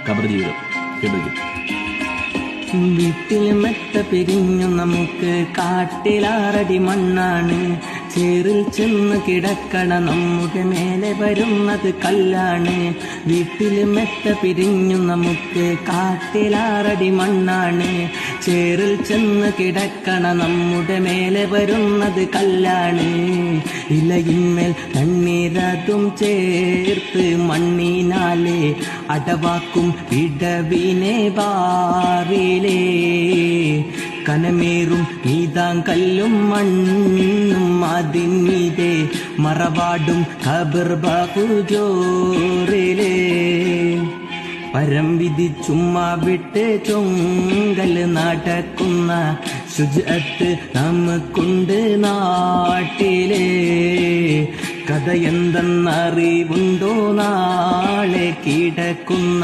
ഖബർ ജീവിതം കേട്ടു. വീട്ടിൽ മെത്ത പിരിഞ്ഞു നമുക്ക് കാട്ടിലാറടി മണ്ണാണ്, ചേറിൽ ചെന്ന് കിടക്കണ നമ്മുടെ മേലെ വരുന്നത് കല്ലാണ്. വീട്ടിൽ മെത്ത പിരിഞ്ഞു നമുക്ക് കാട്ടിലാറടി മണ്ണാണ്, ചേറിൽ ചെന്ന് കിടക്കണ നമ്മുടെ മേലെ വരുന്നത് കല്ലാണ്. ഇലയിന്മേൽ തണ്ണീരതും ചേർത്ത് മണ്ണിനാലെ അടവാക്കും ഇടവിനെ വാറിലേ. കനമേറും നീതാങ്കല്ലും മണ്ണും അതിന്മീതെ മറവാടും ഖബർ ബഹുജോറിലേ. പരം വിധി ചുമ്മാ വിട്ട് ചൊങ്കല് നടക്കുന്ന ശുചിത്വ നമുക്കുണ്ട് നാട്ടിലെ. കഥ എന്തെന്നറിവുണ്ടോ നാളെ കിടക്കുന്ന